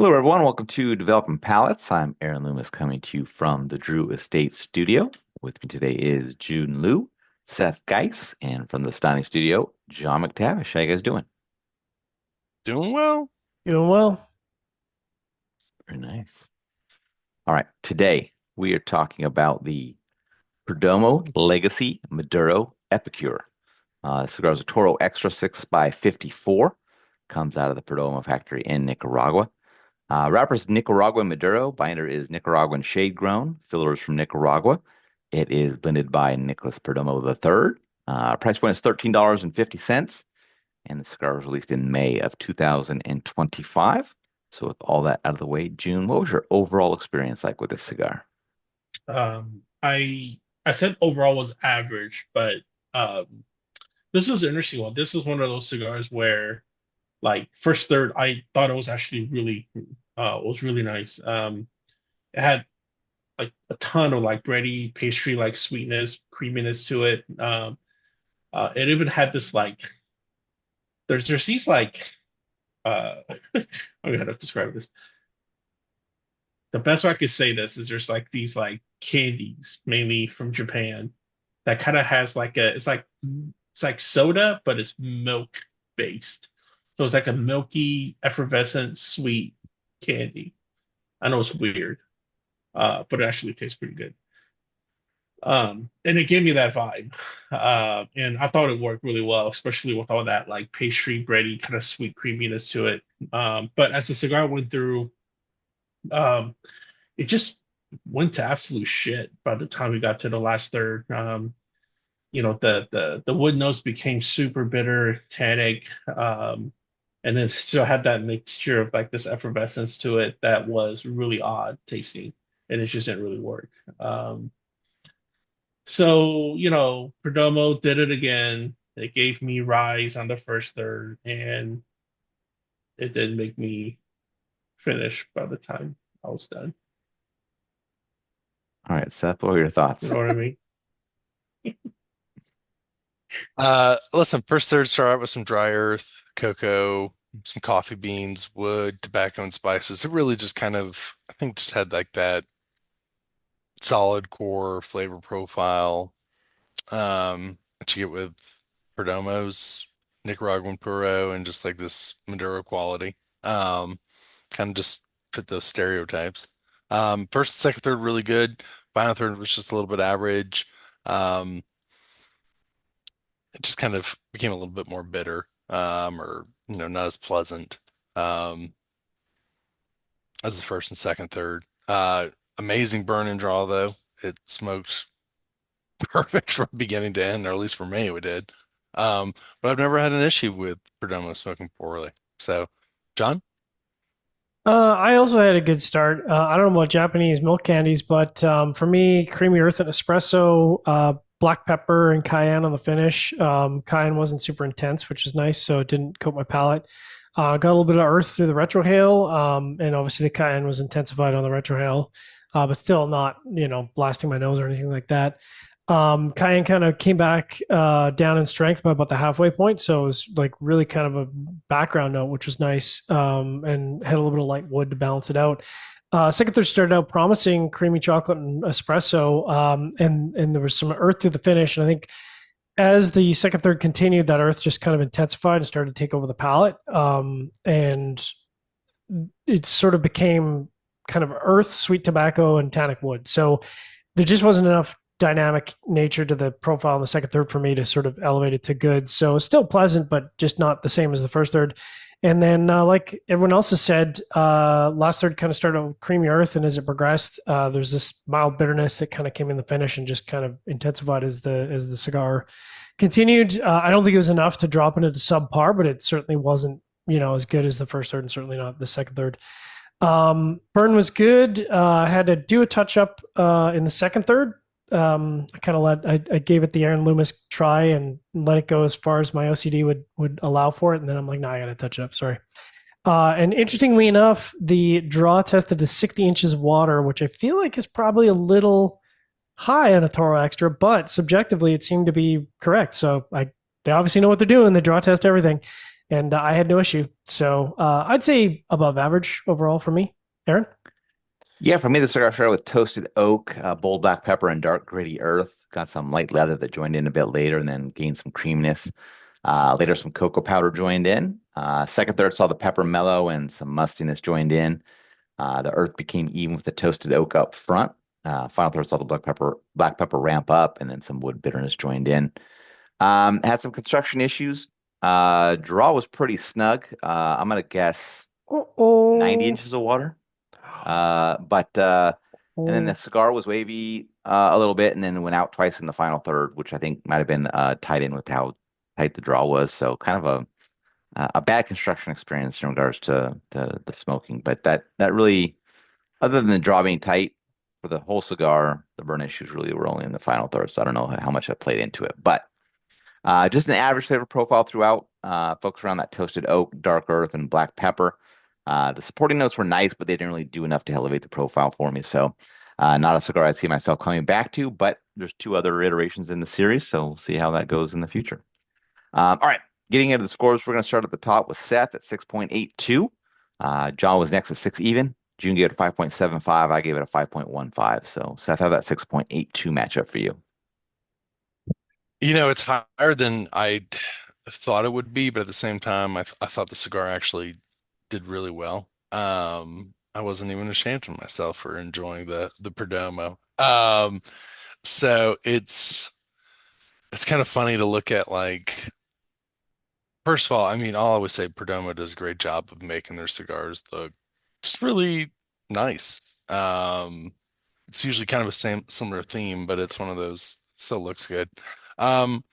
Hello, everyone. Welcome to Developing Palettes. I'm Aaron Loomis coming to you from the Drew Estate Studio. With me today is Jiunn Liu, Seth Geis, and from the Styling Studio, John McTavish. How you guys doing? Doing well. Doing well. Very nice. All right. Today we are talking about the Perdomo Legacy Maduro Epicure. Cigar is a Toro Extra 6 by 54. Comes out of the Perdomo factory in Nicaragua. Wrapper is Nicaraguan Maduro. Binder is Nicaraguan shade grown. Filler is from Nicaragua. It is blended by Nicholas Perdomo III. Price point is $13.50. And the cigar was released in May of 2025. So with all that out of the way, June, what was your overall experience like with this cigar? I said overall was average, but um, this is an interesting one. This is one of those cigars where, like, first third, I thought it was actually really nice. It had like a ton of like bready pastry like sweetness, creaminess to it. It even had this like there's these like I don't know how to describe this. The best way I could say this is there's like these like candies, mainly from Japan, that kind of has like it's like soda, but it's milk based. So it's like a milky, effervescent, sweet candy. I know it's weird, but it actually tastes pretty good. And it gave me that vibe. And I thought it worked really well, especially with all that like pastry, bready, kind of sweet creaminess to it. But as the cigar went through, um, it just went to absolute shit by the time we got to the last third. The wood notes became super bitter, tannic, and then still had that mixture of like this effervescence to it that was really odd tasting, and it just didn't really work. Perdomo did it again. It gave me rise on the first third, and it didn't make me finish by the time I was done. All right, Seth, what were your You thoughts? know what I mean? Listen, first third start out with some dry earth, cocoa, some coffee beans, wood, tobacco, and spices. It really just kind of, I think, just had like that solid core flavor profile that you get with Perdomo's Nicaraguan Puro and just like this Maduro quality. Kind of just fit those stereotypes. First and second third really good. Final third was just a little bit average. Um, it just kind of became a little bit more bitter, or not as pleasant, um, as the first and second third. Amazing burn and draw though. It smoked perfect from beginning to end, or at least for me, it did. But I've never had an issue with Perdomo smoking poorly. So, John? I also had a good start. I don't know about Japanese milk candies, but for me, creamy earth and espresso, black pepper and cayenne on the finish. Cayenne wasn't super intense, which is nice, so it didn't coat my palate. Got a little bit of earth through the retrohale, and obviously the cayenne was intensified on the retrohale, but still not, blasting my nose or anything like that. Cayenne kind of came back down in strength by about the halfway point, so it was like really kind of a background note, which was nice, and had a little bit of light wood to balance it out. Second third started out promising, creamy chocolate and espresso, and there was some earth through the finish, and I think as the second third continued, that earth just kind of intensified and started to take over the palate, and it sort of became kind of earth, sweet tobacco, and tannic wood. So there just wasn't enough dynamic nature to the profile in the second third for me to sort of elevate it to good. So still pleasant, but just not the same as the first third. And then, like everyone else has said, last third kind of started with creamy earth, and as it progressed, there's this mild bitterness that kind of came in the finish and just kind of intensified as the cigar continued. I don't think it was enough to drop into the subpar, but it certainly wasn't as good as the first third, and certainly not the second third. Burn was good. I had to do a touch up in the second third. I gave it the Aaron Loomis try and let it go as far as my OCD would allow for it, and then I'm like, nah, I gotta touch it up. Sorry. And interestingly enough, the draw tested to 60 inches of water, which I feel like is probably a little high on a Toro Extra, but subjectively it seemed to be correct. So they obviously know what they're doing. They draw test everything. and I had no issue. So I'd say above average overall for me. Aaron? Yeah, for me, the cigar started with toasted oak, bold black pepper, and dark gritty earth. Got some light leather that joined in a bit later, and then gained some creaminess. Later, some cocoa powder joined in. Second, third saw the pepper mellow and some mustiness joined in. The earth became even with the toasted oak up front. Final third saw the black pepper ramp up, and then some wood bitterness joined in. Had some construction issues. Draw was pretty snug. I'm gonna guess 90 Oh, inches of water. But and then the oh. cigar was wavy a little bit, and then went out twice in the final third, which I think might have been tied in with how tight the draw was. So kind of a bad construction experience in regards to the smoking. But that really, other than the draw being tight for the whole cigar, the burn issues really were only in the final third. So I don't know how much that played into it, but. Just an average flavor profile throughout. Focus around that toasted oak, dark earth, and black pepper. The supporting notes were nice, but they didn't really do enough to elevate the profile for me. So, not a cigar I'd see myself coming back to, but there's two other iterations in the series, so we'll see how that goes in the future. All right, getting into the scores, we're going to start at the top with Seth at 6.82. John was next at 6 even. Jiunn gave it a 5.75. I gave it a 5.15. So, Seth, how that 6.82 matchup for you? It's higher than I thought it would be, but at the same time, I thought the cigar actually did really well. I wasn't even ashamed of myself for enjoying the Perdomo. So it's kind of funny to look at like first of all, I mean, I'll always say Perdomo does a great job of making their cigars look just really nice. It's usually kind of a similar theme, but it's one of those still looks good. Um,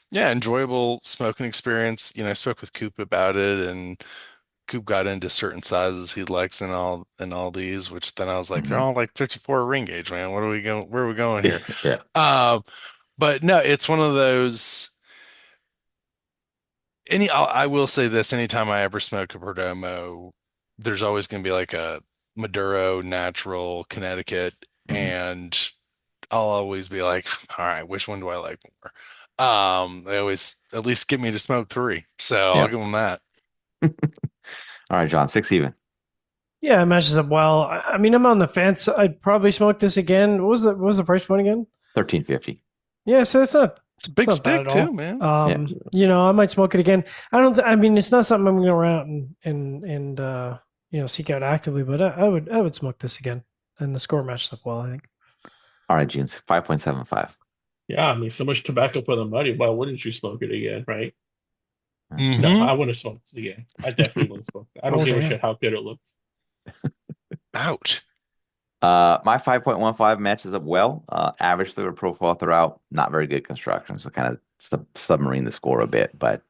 yeah, enjoyable smoking experience. I spoke with Coop about it, and Coop got into certain sizes he likes in all these, which then I was like, they're Mhm. all like 54 ring gauge, man. What are we going? Where are we going here? Yeah. Um, but no, it's one of those. I will say this: anytime I ever smoke a Perdomo, there's always going to be like a Maduro, natural, Connecticut, Mhm. and I'll always be like, all right, which one do I like more? They always at least get me to smoke three, so I'll Yeah. give them that. All right, John, 6 even. Yeah, it matches up well. I mean, I'm on the fence. I'd probably smoke this again. What was the price point again? 13.50. Yeah, so It's a it's big not bad at stick too, all. man. Yeah. I might smoke it again. I mean, it's not something I'm going to go around and seek out actively, but I would smoke this again, and the score matches up well. I think. All right, June's 5.75. Yeah, I mean, so much tobacco for the money. Why wouldn't you smoke it again, right? No, Hmm. I wouldn't smoke this again. I definitely wouldn't smoke it. I don't Oh give a damn. shit how good it looks. Ouch. My 5.15 matches up well. Average flavor profile throughout, not very good construction, so kind of submarine the score a bit. But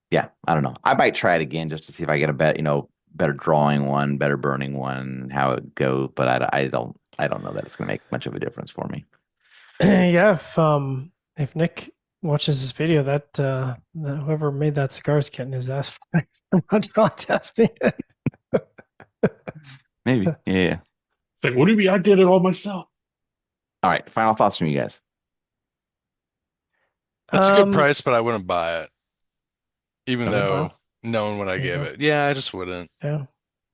yeah, I don't know. I might try it again just to see if I get a better drawing one, better burning one, how it goes. But I don't know that it's gonna make much of a difference for me. Yeah, if Nick watches this video, whoever made that cigar is getting his ass fired for not draw testing. Maybe. Yeah. It's like, what do you mean? I did it all myself. All right. Final thoughts from you guys. That's a good um, price, but I wouldn't buy it, even Okay. though wow, knowing what I there you gave go. it. Yeah, I just wouldn't. Yeah.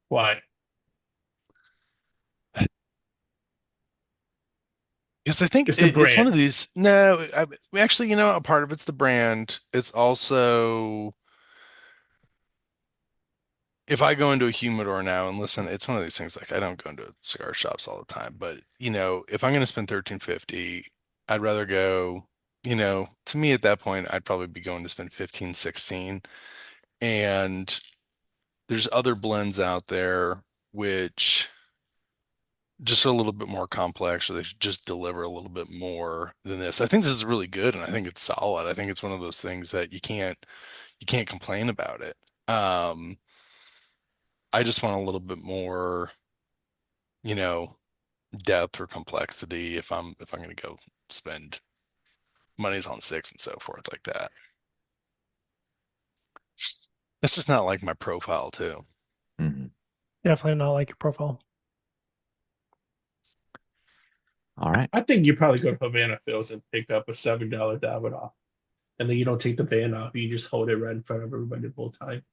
Why? Because I think It's a it's one brand. of these. No, actually, a part of it's the brand. It's also if I go into a humidor now and listen, it's one of these things like I don't go into cigar shops all the time, but if I'm going to spend 13.50, I'd rather go, to me at that point, I'd probably be going to spend 15, 16. And there's other blends out there which just are a little bit more complex or they should just deliver a little bit more than this. I think this is really good and I think it's solid. I think it's one of those things that you can't complain about it. Um, I just want a little bit more, you know, depth or complexity if I'm going to go spend monies on six and so forth like that. It's just not like my profile too. Mhm. Definitely not like your profile. All right. I think you probably go to Havana Phil's and pick up a $7 Davidoff. and then you don't take the band off. You just hold it right in front of everybody the whole time.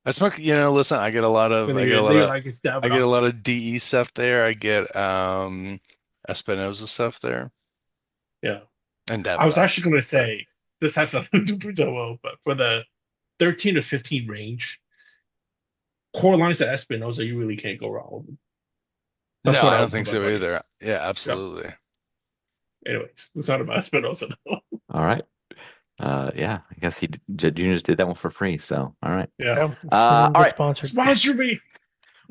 I smoke, listen, And they're like, it's I dabbing get a off. lot of DE stuff there. I get Espinosa stuff there Yeah. and I was Davidoff. actually going to say this has something to do with Perdomo, but for the 13 to 15 range, core lines of Espinosa, you really can't go wrong with them. That's No, what I I don't would think put my so money either. Yeah, on. absolutely. Yeah. Anyways, it's not about Espinosa though. All right. Yeah, I guess Jiunn just did that one for free. So, all right. Yeah. Yeah, she didn't All get right. sponsored. Sponsor me.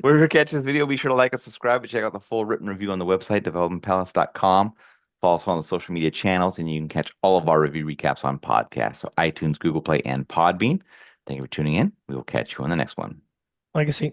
Wherever you catch this video, be sure to like and subscribe and check out the full written review on the website, developmentpalace.com. Follow us on the social media channels, and you can catch all of our review recaps on podcasts. So iTunes, Google Play, and Podbean. Thank you for tuning in. We will catch you on the next one. Legacy.